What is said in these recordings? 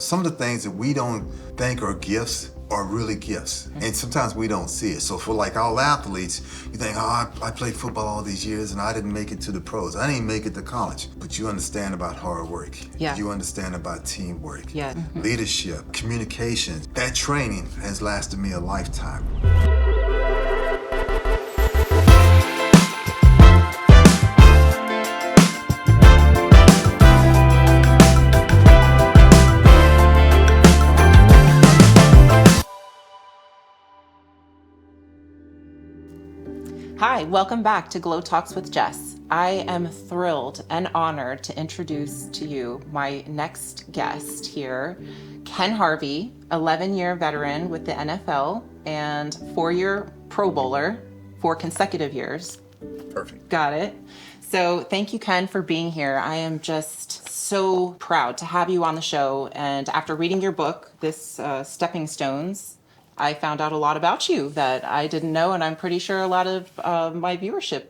some of the things that we don't think are gifts are really gifts. And sometimes we don't see it. So for like all athletes, you think, oh, I played football all these years and I didn't make it to the pros. I didn't make it to college. But you understand about hard work. Yeah. You understand about teamwork, Yeah. leadership, communication. That training has lasted me a lifetime. Hi, welcome back to Glow Talks with Jess. I am thrilled and honored to introduce to you my next guest here, Ken Harvey, 11-year veteran with the NFL and 4-year Pro Bowler, 4 consecutive years. Perfect. Got it. So thank you, Ken, for being here. I am just so proud to have you on the show. And after reading your book, this Stepping Stones, I found out a lot about you that I didn't know, and I'm pretty sure a lot of my viewership,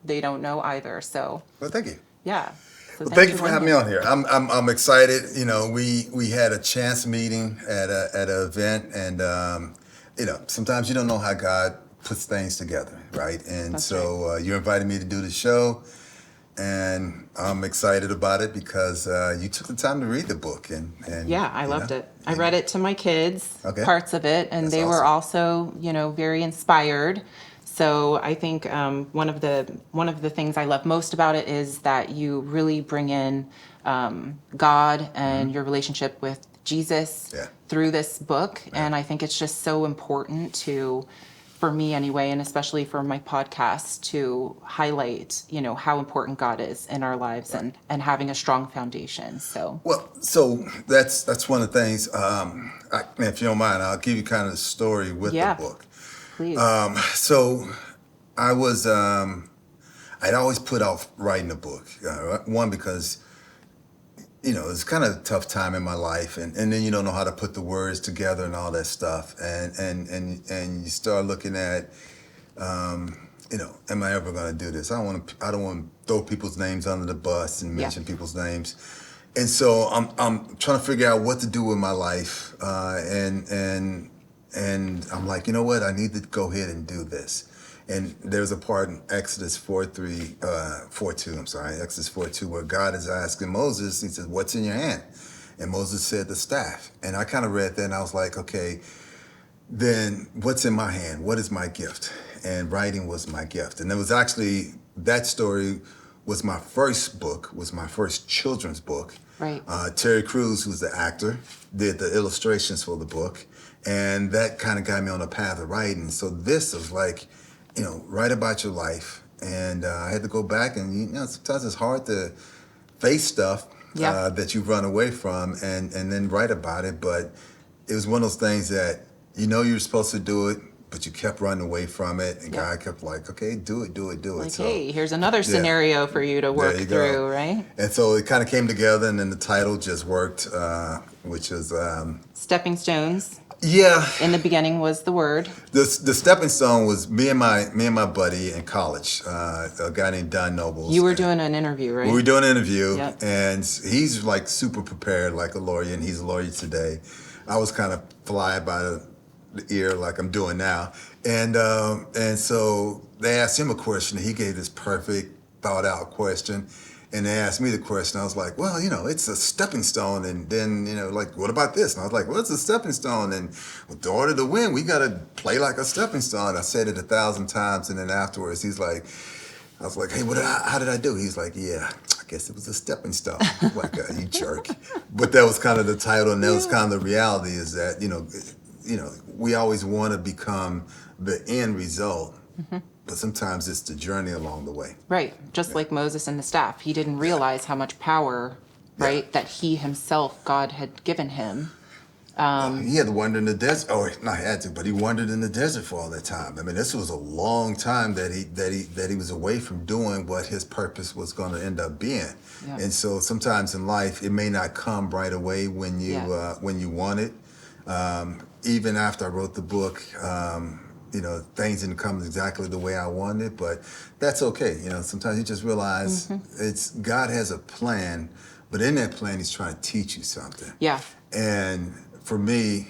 they don't know either. So, Well, thank you. yeah. So Well, thank you for having me on here. I'm excited. You know, we had a chance meeting at an event, and you know, sometimes you don't know how God puts things together, right? And That's so you invited me to do the show, and I'm excited about it because you took the time to read the book, and yeah, I loved it. I read it to my kids, parts of it, and That's they were awesome. also, very inspired. So I think one of the things I love most about it is that you really bring in God and your relationship with Jesus through this book, and I think it's just so important for me anyway, and especially for my podcast, to highlight, how important God is in our lives and having a strong foundation. So that's one of the things. If you don't mind, I'll give you kind of the story with the book. Please. So I was, I'd always put off writing a book. One, because, it's kind of a tough time in my life, and then you don't know how to put the words together and all that stuff. And you start looking at, am I ever going to do this? I don't want to throw people's names under the bus and mention people's names. And so I'm trying to figure out what to do with my life. And I'm like, you know what? I need to go ahead and do this. And there's a part in Exodus 4:2, where God is asking Moses, he says, what's in your hand? And Moses said, the staff. And I kind of read that and I was like, okay, then what's in my hand? What is my gift? And writing was my gift. And it was actually, that story was my first book, was my first children's book. Right. Terry Crews, who's the actor, did the illustrations for the book. And that kind of got me on the path of writing. So this was like, write about your life. And I had to go back and, sometimes it's hard to face stuff that you've run away from and then write about it. But it was one of those things that, you're supposed to do it, but you kept running away from it. And God kept like, okay, do it. Like, so, hey, here's another scenario for you to work through, right? And so it kind of came together, and then the title just worked, which is... Stepping Stones. Yeah. In the beginning was the word. The stepping stone was me and my buddy in college, a guy named Don Nobles. You were doing an interview, right? We were doing an interview, and he's like super prepared, like a lawyer, and he's a lawyer today. I was kind of fly by the ear, like I'm doing now, and so they asked him a question. He gave this perfect, thought out question. And they asked me the question. I was like, well, it's a stepping stone. And then, like, what about this? And I was like, well, it's a stepping stone. And in order to win, we got to play like a stepping stone. I said it 1,000 times. And then afterwards, he's like, I was like, hey, how did I do? He's like, yeah, I guess it was a stepping stone. I'm like, you jerk. But that was kind of the title. And that was kind of the reality, is that, we always want to become the end result. Mm-hmm. But sometimes it's the journey along the way. Right. Just like Moses and the staff. He didn't realize how much power, right, that he himself, God had given him. He had to wander in the desert. Oh, not had to, but he wandered in the desert for all that time. I mean, this was a long time that he was away from doing what his purpose was going to end up being. Yeah. And so sometimes in life, it may not come right away when you want it. Even after I wrote the book, things didn't come exactly the way I wanted, but that's okay. Sometimes you just realize God has a plan, but in that plan, he's trying to teach you something. Yeah. And for me,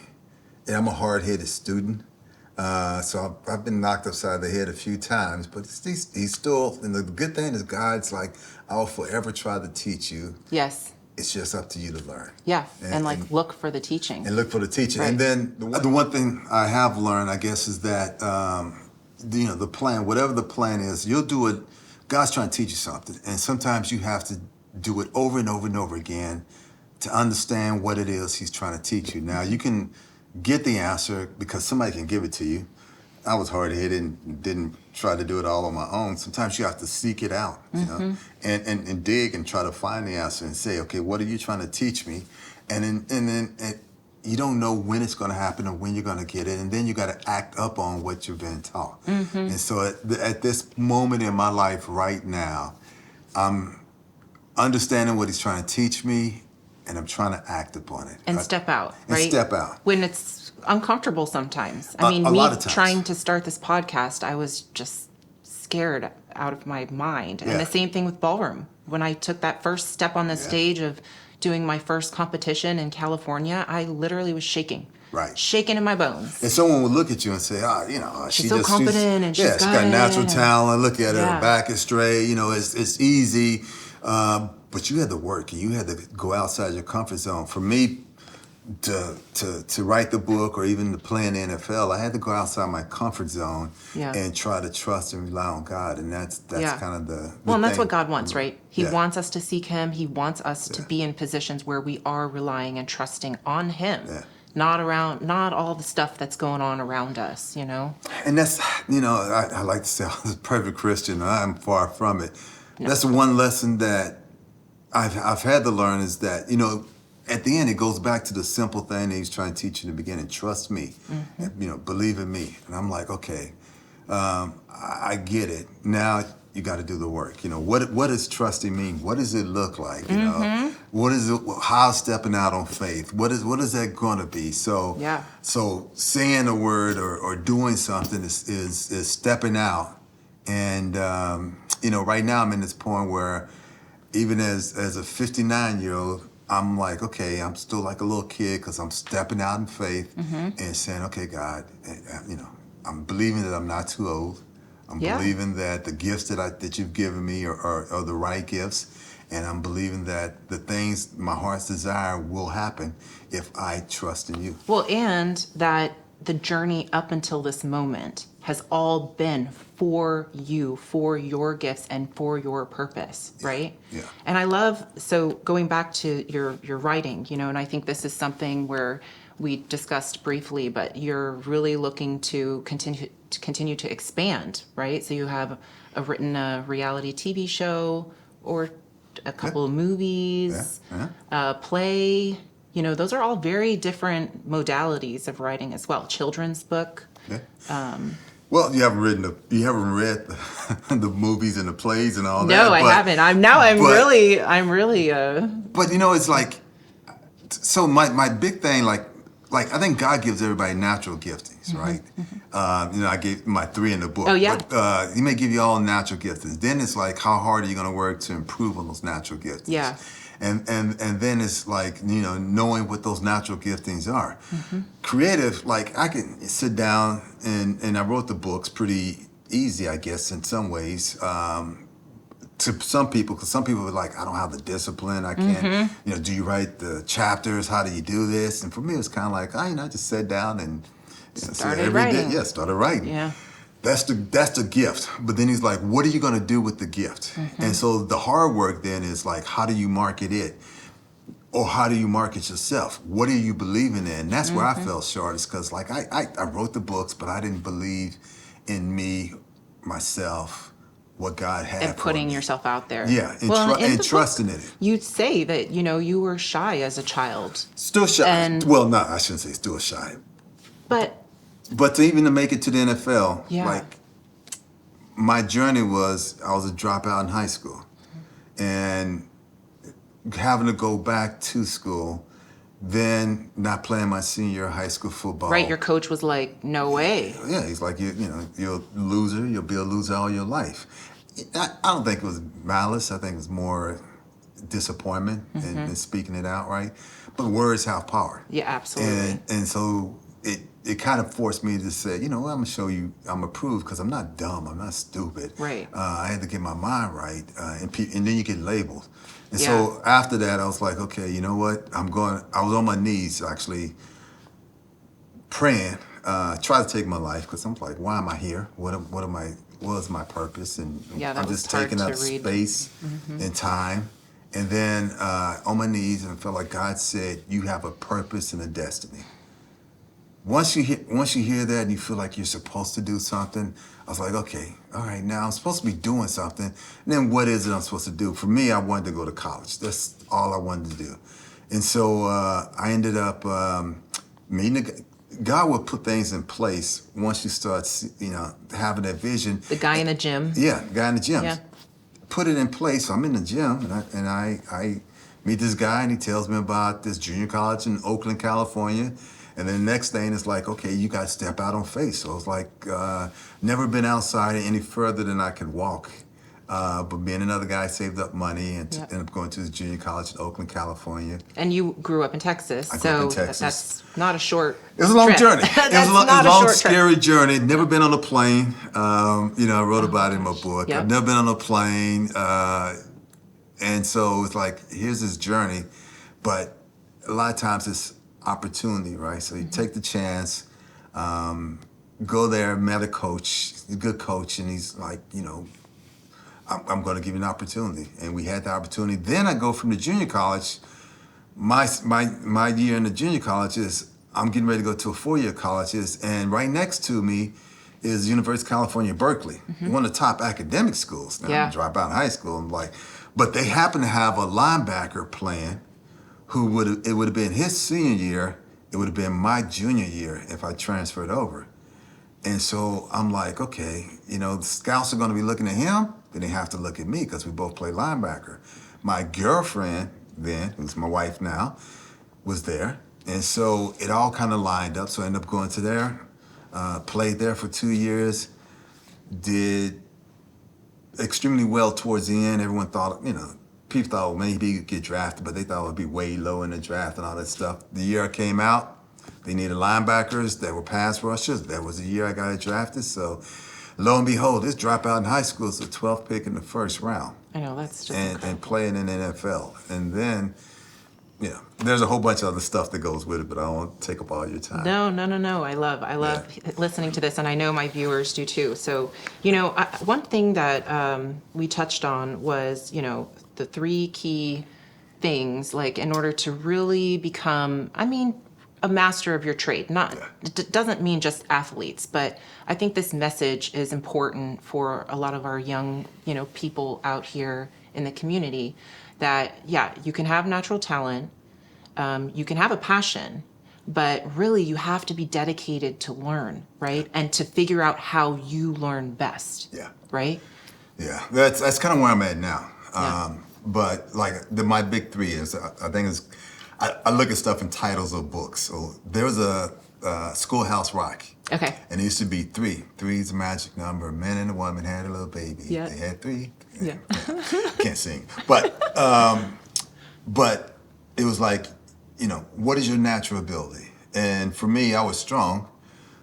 and I'm a hard-headed student, so I've been knocked upside the head a few times, but he's still, and the good thing is God's like, I'll forever try to teach you. Yes. It's just up to you to learn. Yeah, and look for the teaching. And look for the teaching. Right. And then the one thing I have learned, I guess, is that, the plan, whatever the plan is, you'll do it. God's trying to teach you something. And sometimes you have to do it over and over and over again to understand what it is he's trying to teach you. Now, you can get the answer because somebody can give it to you. I was hard-headed and didn't try to do it all on my own. Sometimes you have to seek it out, you know, and dig and try to find the answer and say, okay, what are you trying to teach me? And then you don't know when it's going to happen or when you're going to get it, and then you got to act up on what you've been taught. And so at this moment in my life right now, I'm understanding what he's trying to teach me, and I'm trying to act upon it. And step out, right? And step out. When it's uncomfortable sometimes. I mean, a me lot of times. trying to start this podcast, I was just scared out of my mind. And the same thing with ballroom. When I took that first step on the stage of doing my first competition in California, I literally was shaking. Right. Shaking in my bones. And someone would look at you and say, She's so confident and she's got natural talent. Look at her, Yeah. her back is straight. It's easy. But you had to work and you had to go outside your comfort zone. For me, to write the book or even to play in the NFL, I had to go outside my comfort zone and try to trust and rely on God. And that's kind of the well, and that's thing. what God wants, right? He Yeah. wants us to seek him. He wants us to be in positions where we are relying and trusting on him. Yeah. Not all the stuff that's going on around us, And that's, I like to say I was a perfect Christian. I'm far from it. No. That's the one lesson that I've had to learn is that, at the end, it goes back to the simple thing that he's trying to teach you in the beginning. Trust me, and, believe in me. And I'm like, okay, I get it. Now you got to do the work. What does trusting mean? What does it look like? What is it? How's stepping out on faith? What is that going to be? So saying a word or doing something is stepping out. And right now I'm in this point where even as a 59-year-old, I'm like, okay, I'm still like a little kid because I'm stepping out in faith and saying, okay, God, I'm believing that I'm not too old. I'm believing that the gifts that you've given me are the right gifts. And I'm believing that the things my heart's desire will happen if I trust in you. Well, and that the journey up until this moment has all been for you, for your gifts and for your purpose, right? Yeah. And I love, so going back to your writing, and I think this is something where we discussed briefly, but you're really looking to continue to expand, right? So you have written a reality TV show or a couple of movies, play. Those are all very different modalities of writing as well. Children's book. Yeah. Well, you haven't read the movies and the plays and all that. No, I haven't. I'm really. But it's like, so my big thing, like I think God gives everybody natural giftings, right? I gave my 3 in the book. Oh yeah. But He may give you all natural giftings. Then it's like, how hard are you going to work to improve on those natural giftings? Yeah. And then it's like, knowing what those natural giftings are. Creative, like I can sit down and I wrote the books pretty easy, I guess, in some ways. To some people, because some people are like, I don't have the discipline. I can't, do you write the chapters? How do you do this? And for me, it was kind of like, I just sat down and started writing. Started writing. Yeah. That's the gift. But then he's like, what are you going to do with the gift? And so the hard work then is like, how do you market it? Or how do you market yourself? What are you believing in? And that's where I fell short, is because like I wrote the books, but I didn't believe in me, myself, what God had And putting for me. yourself out there. Yeah, and trusting in it. You'd say that, you were shy as a child. Still shy. And- Well, no, I shouldn't say still shy. But to make it to the NFL, Yeah. like my journey was, I was a dropout in high school. And having to go back to school, then not playing my senior year of high school football. right, your coach was like, no way. Yeah, he's like, you're a loser. You'll be a loser all your life. I don't think it was malice. I think it was more disappointment and speaking it out, right? But words have power. Yeah, absolutely. And so it kind of forced me to say, you know what, I'm gonna show you I'm approved because I'm not dumb, I'm not stupid. Right. I had to get my mind right, and then you get labeled. And Yeah. so after that, I was like, okay, you know what, I was on my knees actually praying, try to take my life because I'm like, why am I here? What is my purpose? And Yeah, that I'm was just hard taking to up read. space and time. And then on my knees and felt like God said, you have a purpose and a destiny. Once you hear that and you feel like you're supposed to do something, I was like, okay, all right, now I'm supposed to be doing something. And then what is it I'm supposed to do? For me, I wanted to go to college. That's all I wanted to do. And so I ended up meeting God will put things in place once you start, having that vision. The guy in the gym. Yeah, the guy in the gym. Yeah. Put it in place. So I'm in the gym, and I meet this guy, and he tells me about this junior college in Oakland, California. And then the next thing is like, okay, you got to step out on faith. So it's like, never been outside any further than I could walk. But me and another guy saved up money and Yep. ended up going to this junior college in Oakland, California. And you grew up in Texas, I grew up in so Texas. that's not a short. It was a long trip. journey. It That's was not a long, short trip. scary journey. Never been on a plane. I wrote about it in my book. Yep. I've never been on a plane. And so it's like, here's this journey. But a lot of times it's opportunity, right? So you take the chance, go there, met a coach, a good coach, and he's like, I'm going to give you an opportunity. And we had the opportunity. Then I go from the junior college. My year in the junior college is I'm getting ready to go to a 4-year college, and right next to me is University of California, Berkeley, one of the top academic schools. Now, Yeah. I'm dropped out of high school. But they happen to have a linebacker playing it would have been his senior year. It would have been my junior year if I transferred over. And so I'm like, okay, the scouts are going to be looking at him, then they have to look at me because we both play linebacker. My girlfriend then, who's my wife now, was there. And so it all kind of lined up. So I ended up going to there, played there for 2 years, did extremely well towards the end. Everyone thought, people thought maybe he could get drafted, but they thought it would be way low in the draft and all that stuff. The year I came out, they needed linebackers that were pass rushers. That was the year I got drafted. So lo and behold, this dropout in high school is the 12th pick in the first round. I know, that's just And playing in the NFL. And then, there's a whole bunch of other stuff that goes with it, but I won't take up all your time. No. I love listening to this, and I know my viewers do too. So, one thing that we touched on was, the 3 key things, like in order to really become, a master of your trade. It doesn't mean just athletes, but I think this message is important for a lot of our young, people out here in the community. That you can have natural talent, you can have a passion, but really you have to be dedicated to learn, right? And to figure out how you learn best. Yeah. Right? Yeah, that's kind of where I'm at now. Yeah. But my big 3 is, I think I look at stuff in titles of books. So there was a Schoolhouse Rock. Okay. And it used to be 3. 3 is a magic number. A man and a woman had a little baby. Yeah. They had 3. Yeah. Can't sing. But it was like, what is your natural ability? And for me, I was strong,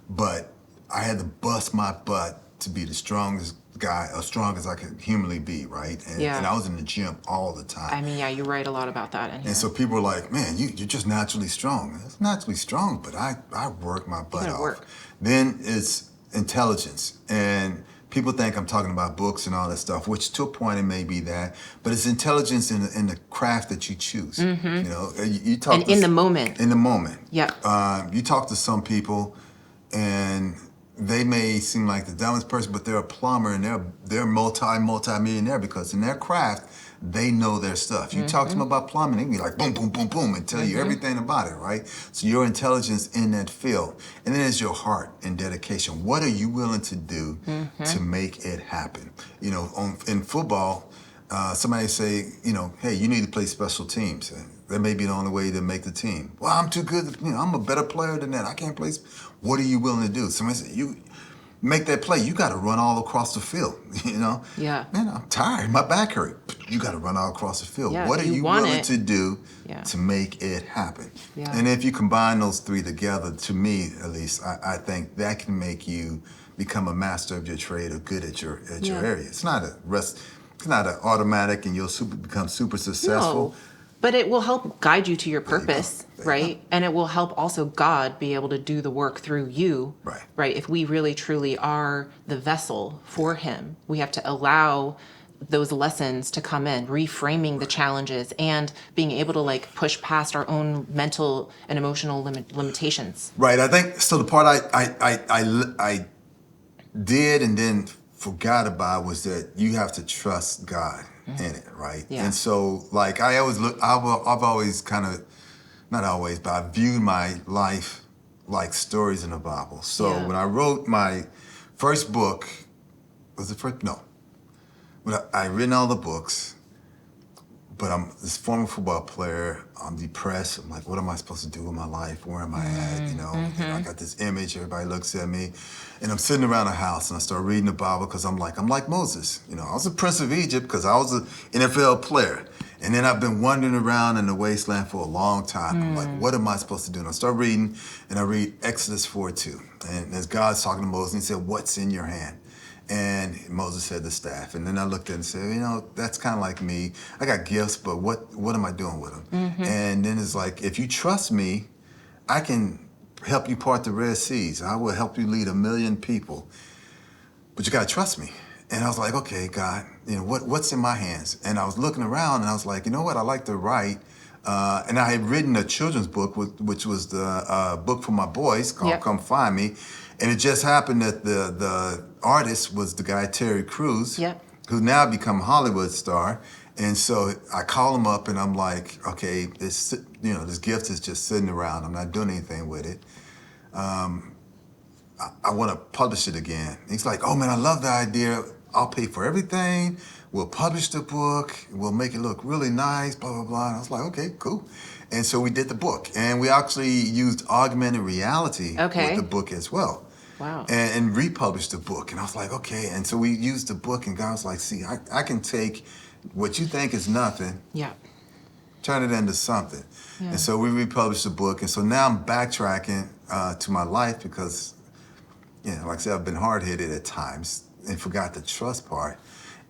but I had to bust my butt to be the strongest guy, as strong as I could humanly be, right? And I was in the gym all the time. You write a lot about that in here. And so people were like, man, you're just naturally strong. It's naturally strong, but I work my butt off. Work. Then it's intelligence. And people think I'm talking about books and all that stuff, which to a point it may be that, but it's intelligence in the craft that you choose. You talk and in the moment. In the moment. Yeah. You talk to some people and they may seem like the dumbest person, but they're a plumber and they're multi-millionaire because in their craft, they know their stuff. You talk to them about plumbing, they can be like boom, boom, boom, boom, and tell you everything about it, right? So your intelligence in that field. And then there's your heart and dedication. What are you willing to do to make it happen? In football, somebody say, hey, you need to play special teams. That may be the only way to make the team. Well, I'm too good. I'm a better player than that. I can't play. What are you willing to do? Somebody say, make that play, you got to run all across the field. Yeah. Man, I'm tired. My back hurt. You got to run all across the field. Yeah, What are you you want willing it. to do Yeah. to make it happen? Yeah. And if you combine those three together, to me at least, I think that can make you become a master of your trade or good at your area. It's not an automatic and you'll become super successful. No, but it will help guide you to your purpose, There you right? And it will help also God be able to do the work through you, Right. right? If we really truly are the vessel for Him, we have to allow those lessons to come in, reframing the challenges and being able to like push past our own mental and emotional limitations. Right. I think so. The part I did and then forgot about was that you have to trust God in it, right? Yeah. And so, like, I've always kind of, not always, but I viewed my life like stories in the Bible. So Yeah. when I wrote my first book, was it first? No. When I written all the books, but I'm this former football player. I'm depressed. I'm like, what am I supposed to do with my life? Where am I at? And I got this image. Everybody looks at me, and I'm sitting around the house, and I start reading the Bible because I'm like Moses. I was a prince of Egypt because I was an NFL player, and then I've been wandering around in the wasteland for a long time. I'm like, what am I supposed to do? And I start reading, and I read Exodus 4:2, and as God's talking to Moses, He said, "What's in your hand?" And Moses said the staff. And then I looked at it and said, that's kind of like me. I got gifts, but what am I doing with them? And then it's like, if you trust me, I can help you part the Red Seas. I will help you lead 1 million people. But you got to trust me. And I was like, okay, God, what's in my hands? And I was looking around and I was like, you know what? I like to write. And I had written a children's book, which was the book for my boys called Come Find Me. And it just happened that the artist was the guy, Terry Crews, who now become a Hollywood star. And so I call him up and I'm like, okay, this gift is just sitting around. I'm not doing anything with it. I want to publish it again. He's like, oh man, I love the idea. I'll pay for everything. We'll publish the book. We'll make it look really nice, blah, blah, blah. And I was like, okay, cool. And so we did the book. And we actually used augmented reality with the book as well. Wow. And republished the book. And I was like, okay. And so we used the book and God was like, see, I can take what you think is nothing, turn it into something. Yeah. And so we republished the book. And so now I'm backtracking to my life because, like I said, I've been hard-headed at times and forgot the trust part.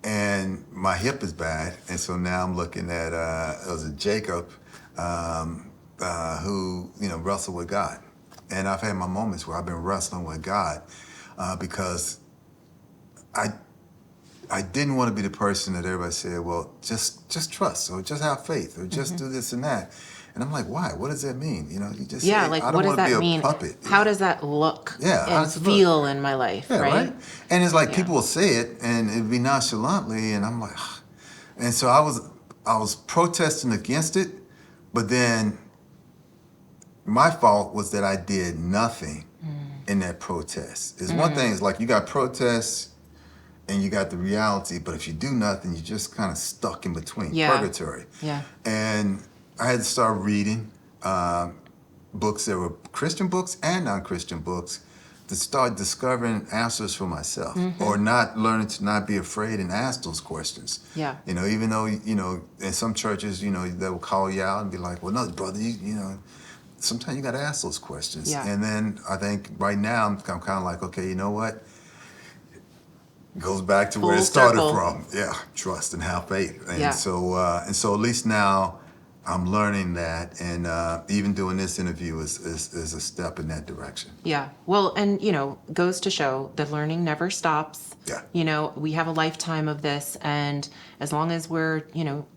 And my hip is bad. And so now I'm looking at, it was a Jacob who, wrestled with God. And I've had my moments where I've been wrestling with God because I didn't want to be the person that everybody said, well, just trust or just have faith or just do this and that. And I'm like, why? What does that mean? You just say, like, I what don't does want to that be mean? a puppet. How does that look and feel in my life, right? And it's like people will say it and it'd be nonchalantly and I'm like, ugh. And so I was protesting against it, but then my fault was that I did nothing in that protest. It's one thing, it's like you got protests and you got the reality, but if you do nothing, you're just kind of stuck in between, purgatory. Yeah. And I had to start reading books that were Christian books and non-Christian books to start discovering answers for myself or learning to not be afraid and ask those questions. Yeah. Even though, in some churches, they will call you out and be like, well, no, brother, sometimes you got to ask those questions. Yeah. And then I think right now I'm kind of like, okay, you know what? Goes back to where it started from. Yeah, trust and have faith. And so at least now I'm learning that, and even doing this interview is a step in that direction. Yeah. Well, and goes to show that learning never stops. Yeah. We have a lifetime of this, and as long as we're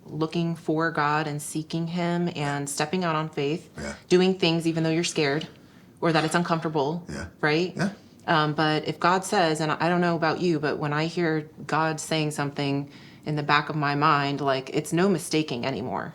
looking for God and seeking Him and stepping out on faith, doing things even though you're scared or that it's uncomfortable, right? Yeah. But if God says, and I don't know about you, but when I hear God saying something in the back of my mind, like it's no mistaking anymore,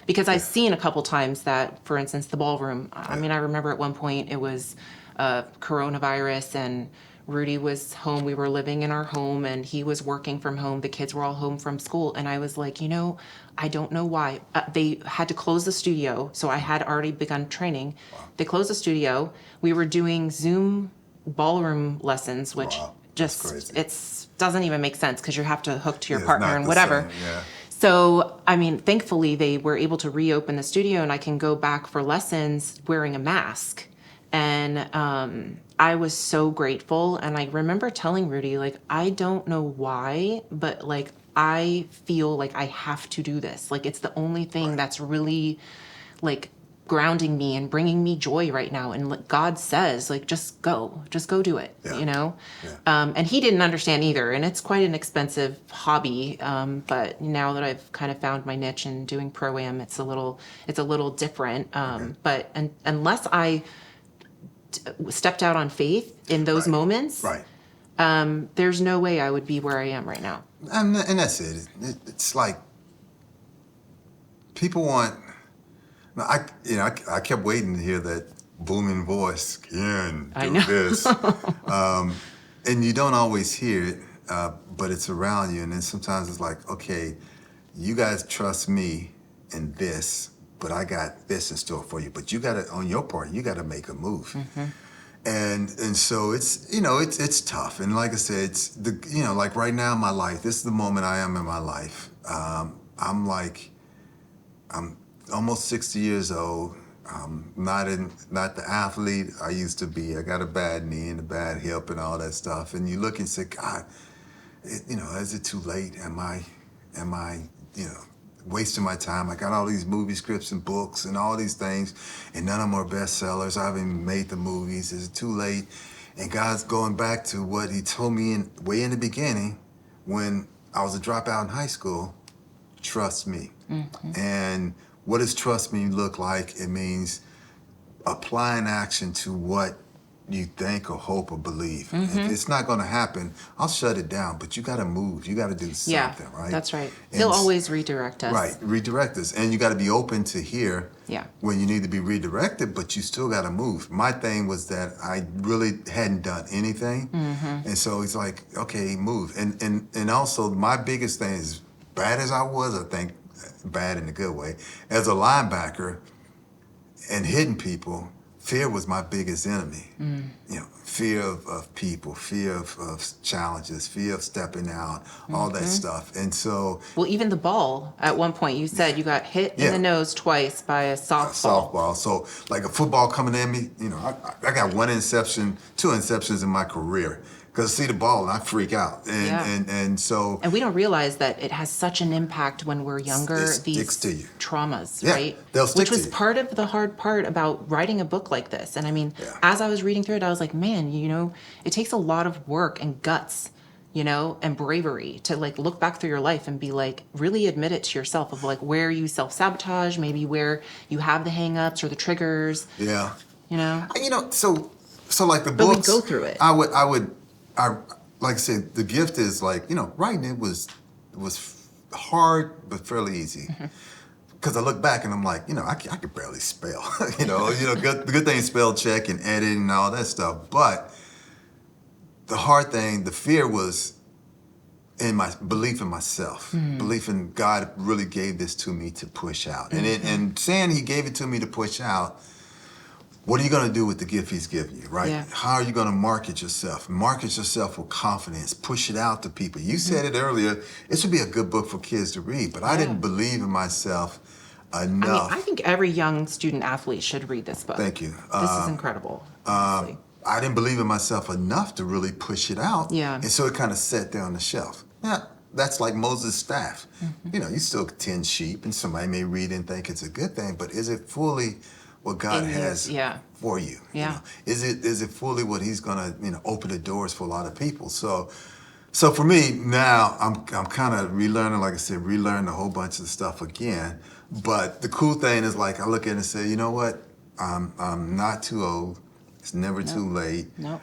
because I've seen a couple times that, for instance, the ballroom, I mean, I remember at one point it was coronavirus and Rudy was home. We were living in our home and he was working from home. The kids were all home from school. And I was like, I don't know why. They had to close the studio. So I had already begun training. Wow. They closed the studio. We were doing Zoom ballroom lessons, which Wow, that's just crazy. it's doesn't even make sense because you have to hook to your Yeah, it's partner not and the whatever. same. Yeah. So, I mean, thankfully they were able to reopen the studio and I can go back for lessons wearing a mask. And I was so grateful. And I remember telling Rudy, like, I don't know why, but like, I feel like I have to do this. Like, it's the only thing Right. that's really like grounding me and bringing me joy right now. And like God says, like, just go do it, Yeah. you know? Yeah. And he didn't understand either. And it's quite an expensive hobby. But now that I've kind of found my niche in doing pro-am, it's a little different. But unless I stepped out on faith in those Right. moments, Right. there's no way I would be where I am right now. And that's it. It's like people want. I kept waiting to hear that booming voice. Ken, I do know. this, and you don't always hear it, but it's around you. And then sometimes it's like, okay, you guys trust me in this, but I got this in store for you. But you got to, on your part, you got to make a move. And so it's tough. And like I said, it's like right now in my life, this is the moment I am in my life. I'm almost 60 years old. Not the athlete I used to be. I got a bad knee and a bad hip and all that stuff. And you look and say, God, is it too late? Am I, wasting my time? I got all these movie scripts and books and all these things, and none of them are bestsellers. I haven't even made the movies. Is it too late? And God's going back to what He told me way in the beginning, when I was a dropout in high school. Trust me. And what does trust me look like? It means applying action to what you think or hope or believe. If it's not going to happen, I'll shut it down. But you got to move. You got to do something, right? That's right. And He'll always redirect us. Right, redirect us. And you got to be open to hear Yeah. when you need to be redirected, but you still got to move. My thing was that I really hadn't done anything. And so it's like, okay, move. And also my biggest thing is, bad as I was, I think, bad in a good way, as a linebacker and hitting people, fear was my biggest enemy. Fear of people, fear of challenges, fear of stepping out, all that stuff. And so Well, even the ball, at one point you said you got hit in Yeah. the nose twice by a softball. softball. So like a football coming at me, I got two interceptions in my career. Because I see the ball and I freak out. And so And we don't realize that it has such an impact when we're younger, It these sticks to you. traumas, Yeah, right? they'll stick Which to was you. part of the hard part about writing a book like this. And I mean, Yeah. as I was reading through it, I was like, man, it takes a lot of work and guts, and bravery to like look back through your life and be like, really admit it to yourself of like where you self-sabotage, maybe where you have the hang-ups or the triggers, yeah. So like the But we books, go through it. I like I said, the gift is like, writing it was hard but fairly easy. Because I look back and I'm like, I could barely spell. Good thing spell check and edit and all that stuff. But the hard thing, the fear was in my belief in myself, belief in God really gave this to me to push out. And saying He gave it to me to push out, what are you going to do with the gift He's given you, right? Yeah. How are you going to market yourself? Market yourself with confidence. Push it out to people. You said it earlier. It should be a good book for kids to read, but I didn't believe in myself enough. I think every young student athlete should read this book. Thank you. This is incredible. Honestly. I didn't believe in myself enough to really push it out. Yeah. And so it kind of sat there on the shelf. Yeah, that's like Moses' staff. You still tend sheep, and somebody may read and think it's a good thing, but is it fully what God In you, has yeah. for you? Yeah. Is it fully what He's gonna open the doors for a lot of people? So for me now, I'm kind of relearning, like I said, relearning a whole bunch of stuff again. But the cool thing is, like, I look at it and say, you know what? I'm not too old. It's never too late. Nope.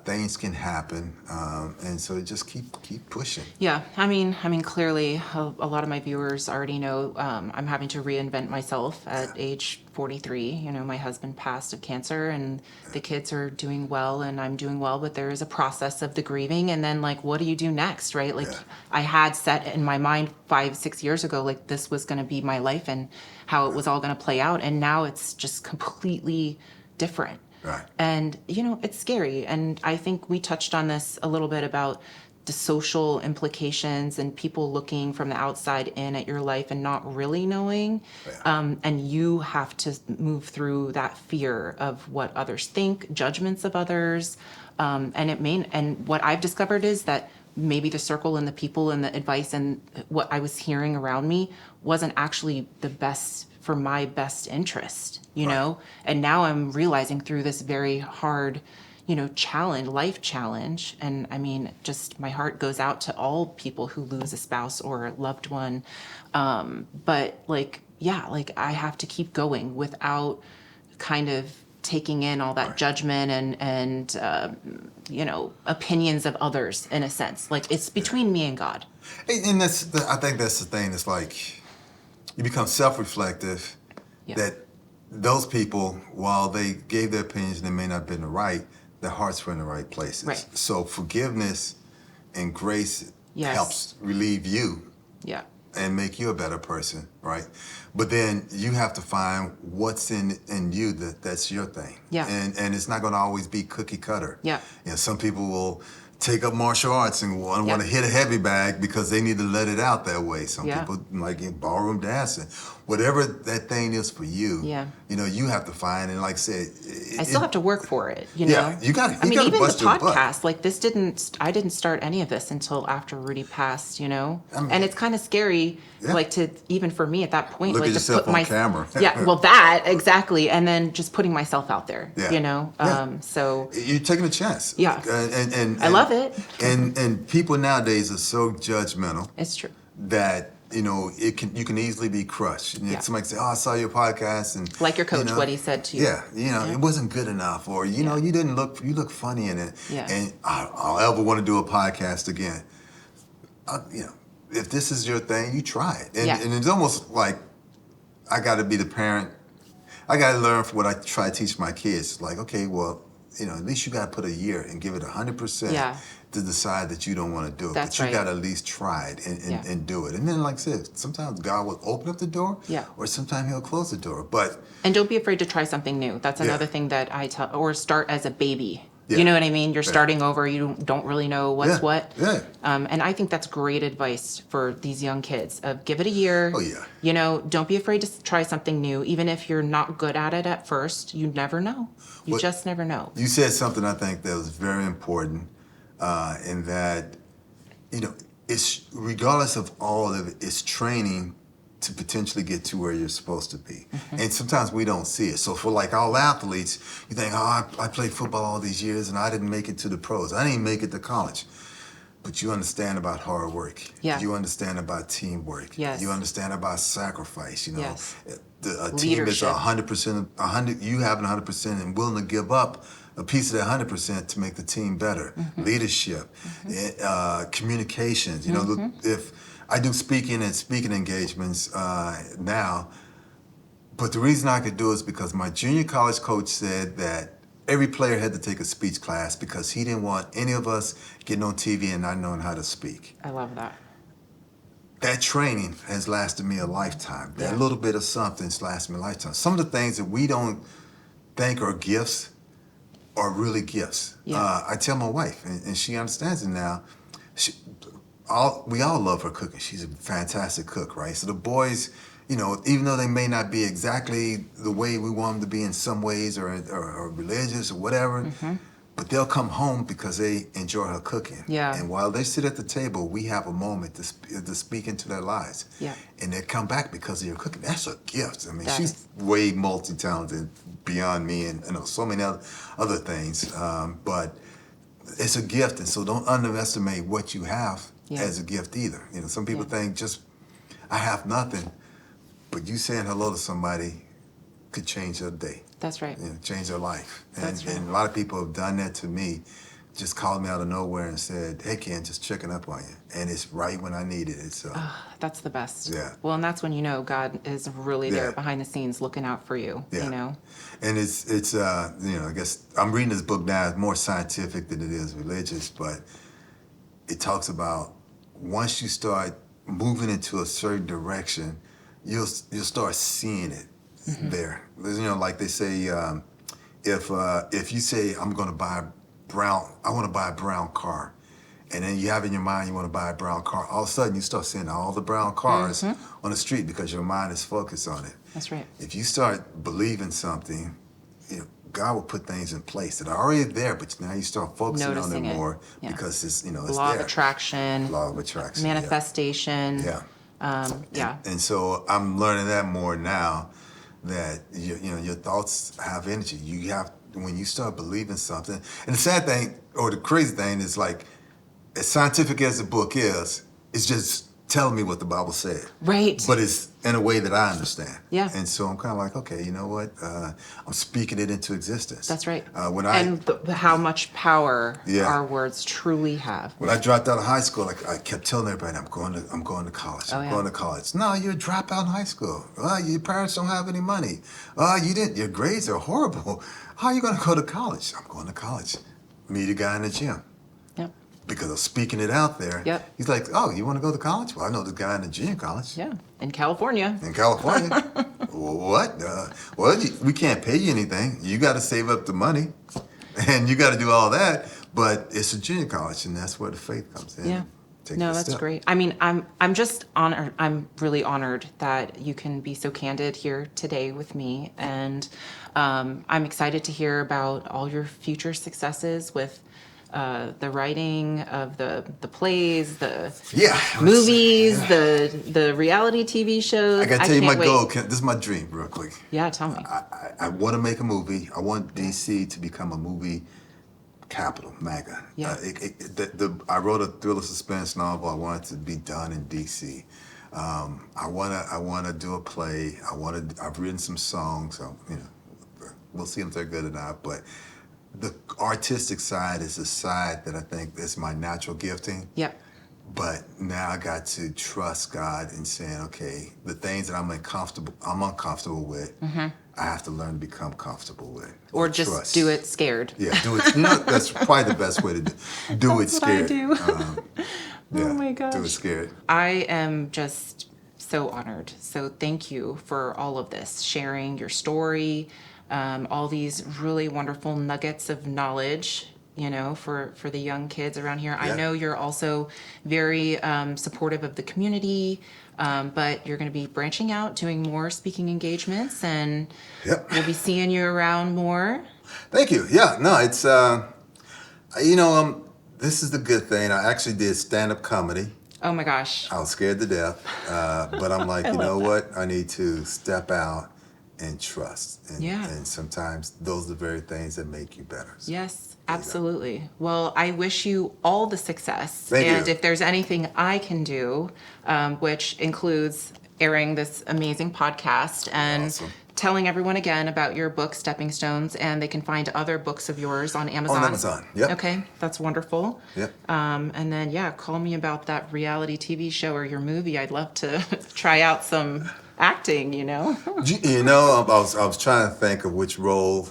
Things can happen, and so just keep pushing. Yeah, I mean, clearly, a lot of my viewers already know I'm having to reinvent myself at age 43. My husband passed of cancer, and the kids are doing well, and I'm doing well. But there is a process of the grieving, and then like, what do you do next, right? Like, I had set in my mind 5-6 years ago, like this was going to be my life and how it was all going to play out, and now it's just completely different. Right. And, it's scary. And I think we touched on this a little bit about the social implications and people looking from the outside in at your life and not really knowing. Yeah. And you have to move through that fear of what others think, judgments of others. And what I've discovered is that maybe the circle and the people and the advice and what I was hearing around me wasn't actually the best for my best interest, Right. And now I'm realizing through this very hard, life challenge. And I mean, just my heart goes out to all people who lose a spouse or a loved one. But I have to keep going without kind of taking in all that Right. judgment and opinions of others in a sense. Like it's between me and God. And I think that's the thing. It's like you become self-reflective Yeah. that those people, while they gave their opinions and they may not have been right, their hearts were in the right places. Right. So forgiveness and grace Yes. helps relieve you Yeah. and make you a better person, right? But then you have to find what's in you that's your thing. Yeah. And it's not going to always be cookie cutter. Yeah. Some people will take up martial arts and want Yeah. to hit a heavy bag because they need to let it out that way. Some Yeah. people like ballroom dancing. Whatever that thing is for you, Yeah. You have to find, and like I said, I still have to work for it, Yeah, you gotta- I you mean, gotta even bust the your butt. podcast, like I didn't start any of this until after Rudy passed, I mean- and it's kind of scary, Yeah. like to even for me at that point, Look like at to yourself put on camera. yeah, well, that exactly, and then just putting myself out there, Yeah. Yeah. So You're taking a chance. Yeah. And I love it. And people nowadays are so judgmental It's true. that you can easily be crushed. Yeah. Somebody can say, "Oh, I saw your podcast," and Like your coach, what he said to you. Yeah, it wasn't good enough, or you look funny in it, Yeah. and I'll ever want to do a podcast again. If this is your thing, you try it, and it's almost like I got to be the parent. I got to learn from what I try to teach my kids. Like, okay, well, at least you got to put a year and give it 100%. Yeah. To decide that you don't want to do it. That's but you right. got to at least try it and do it. And then, like I said, sometimes God will open up the door, Yeah. or sometimes He'll close the door. But And don't be afraid to try something new. That's another Yeah. thing that I tell, or start as a baby. Yeah. You know what I mean? You're Yeah. starting over. You don't really know what's Yeah. what. Yeah. And I think that's great advice for these young kids of give it a year. Oh, yeah. Don't be afraid to try something new. Even if you're not good at it at first, you never know. You What- just never know. You said something I think that was very important, in that, it's regardless of all of it, it's training to potentially get to where you're supposed to be. Mm-hmm. And sometimes we don't see it. So for like all athletes, you think, oh, I played football all these years and I didn't make it to the pros. I didn't make it to college. But you understand about hard work. Yeah. You understand about teamwork. Yes. You understand about sacrifice. Yes. A team is Leadership. 100%, you having 100% and willing to give up a piece of that 100% to make the team better. Mm-hmm. Leadership, communications. If I do speaking engagements now, but the reason I could do it is because my junior college coach said that every player had to take a speech class because he didn't want any of us getting on TV and not knowing how to speak. I love that. That training has lasted me a lifetime. That Yeah. little bit of something's lasted me a lifetime. Some of the things that we don't think are gifts are really gifts. Yeah. I tell my wife, and she understands it now. We all love her cooking. She's a fantastic cook, right? So the boys, even though they may not be exactly the way we want them to be in some ways, or religious or whatever, Mm-hmm. but they'll come home because they enjoy her cooking. Yeah. And while they sit at the table, we have a moment to speak into their lives. Yeah. And they come back because of your cooking. That's a gift. I mean, That she's is. way multi-talented beyond me and so many other things. But it's a gift, and so don't underestimate what you have Yeah. as a gift either. Some people Yeah. think I have nothing, but you saying hello to somebody could change their day. That's right. Change their life. That's right. And a lot of people have done that to me, just called me out of nowhere and said, "Hey, Ken, just checking up on you." And it's right when I needed it. So That's the best. Yeah. Well, and that's when God is really there Yeah. behind the scenes looking out for you. Yeah. And it's I guess I'm reading this book now. It's more scientific than it is religious, but it talks about once you start moving into a certain direction, you'll start seeing it there. Like they say, if you say I want to buy a brown car, and then you have in your mind you want to buy a brown car, all of a sudden you start seeing all the brown cars on the street because your mind is focused on it. That's right. If you start believing something, God will put things in place that are already there, but now you start focusing Noticing on it. it more Yeah. because it's it's Law there. of attraction. Law of attraction. Manifestation. Yeah. Yeah. And so I'm learning that more now, that your thoughts have energy. You have, when you start believing something. And the sad thing, or the crazy thing, is like, as scientific as the book is, it's just telling me what the Bible said. Right. But it's in a way that I understand. Yeah. And so I'm kind of like, okay, you know what? I'm speaking it into existence. That's right. And how much power Yeah. our words truly have. when I dropped out of high school, I kept telling everybody, I'm going to college. I'm going to college. No, you're a dropout in high school. Your parents don't have any money. Your grades are horrible. How are you going to go to college? I'm going to college. Meet a guy in the gym. Yep. Because I'm speaking it out there. Yep. He's like, oh, you want to go to college? Well, I know the guy in the junior college. Yeah. In California. In California. What? We can't pay you anything. You got to save up the money, and you got to do all that. But it's a junior college, and that's where the faith comes in. Yeah. Take No, the that's step. great. I mean, I'm just honored. I'm really honored that you can be so candid here today with me, and I'm excited to hear about all your future successes with the writing of the plays, the movies, the reality TV shows. I gotta tell you my can't wait. goal. This is my dream, real quick. Yeah, tell me. I want to make a movie. I want DC to become a movie capital, MAGA. Yeah. I wrote a thriller suspense novel. I want it to be done in DC. I wanna do a play. I've written some songs. So, we'll see if they're good or not. But the artistic side is the side that I think is my natural gifting. Yep. But now I got to trust God in saying, okay, the things that I'm uncomfortable with, I have to learn to become comfortable with. Or just trust. do it scared. Yeah, do it. That's probably the best way to do it That's what I scared. do. Yeah, Oh my gosh. do it scared. I am just so honored. So thank you for all of this, sharing your story, all these really wonderful nuggets of knowledge, for the young kids around here. Yeah. I know you're also very supportive of the community, but you're going to be branching out, doing more speaking engagements, and Yep. we'll be seeing you around more. Thank you. Yeah, no, it's this is the good thing. I actually did stand-up comedy. Oh my gosh. I was scared to death, but I'm like, you know what? I need to step out and trust. And, Yeah. and sometimes those are the very things that make you better. So, Yes, absolutely. Well, I wish you all the success. Thank and you. if there's anything I can do, which includes airing this amazing podcast and Awesome. telling everyone again about your book, Stepping Stones, and they can find other books of yours on Amazon. On Amazon, yep. Okay, that's wonderful. Yep. And then, call me about that reality TV show or your movie. I'd love to try out some acting, I was trying to think of which role.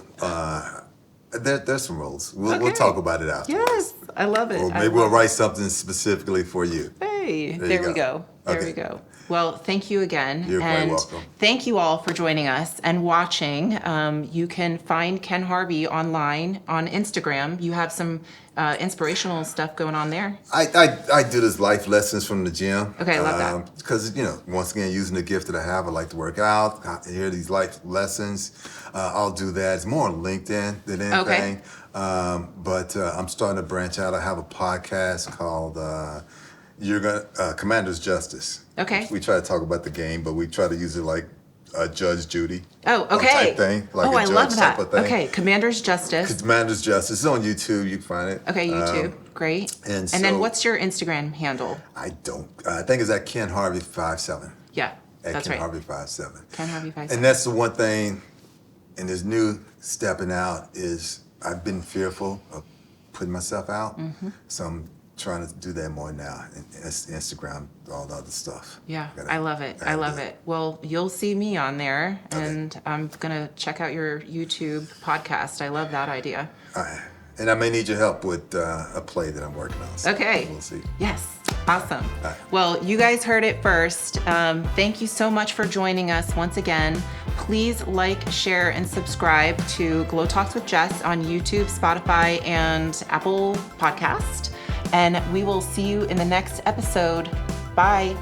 There's some roles. We'll Okay. talk about it afterwards. Yes, I love it. Or I maybe we'll love it. write something specifically for you. Hey, There there you we go. go. There Okay. we go. Well, thank you again. You're quite and welcome. thank you all for joining us and watching. You can find Ken Harvey online on Instagram. You have some inspirational stuff going on there. I do this life lessons from the gym. Okay, I love that. Because, once again, using the gift that I have, I like to work out. I hear these life lessons. I'll do that. It's more on LinkedIn than anything. Okay. But I'm starting to branch out. I have a podcast called Commander's Justice. Okay. We try to talk about the game, but we try to use it like Judge Judy. Oh, okay. Type thing, like a I judge love type that. of thing. Okay, Commander's Justice. Commander's Justice. It's on YouTube. You can find it. Okay, YouTube. Great. and then so- what's your Instagram handle? I don't. I think it's at Ken Harvey 57. Yeah, At that's Ken right. Harvey 57. Ken Harvey 57. And that's the one thing in this new stepping out is I've been fearful of putting myself out. Mm-hmm. So I'm trying to do that more now. And Instagram, all the other stuff. Yeah, Gotta- I love it. I gotta love do it. Well, you'll see me on there, Okay. and I'm going to check out your YouTube podcast. I love that idea. All right. And I may need your help with a play that I'm working on. So Okay. we'll see. Yes. Awesome. right. Well, you guys heard it first. Thank you so much for joining us once again. Please like, share, and subscribe to Glow Talks with Jess on YouTube, Spotify, and Apple Podcast. And we will see you in the next episode. Bye.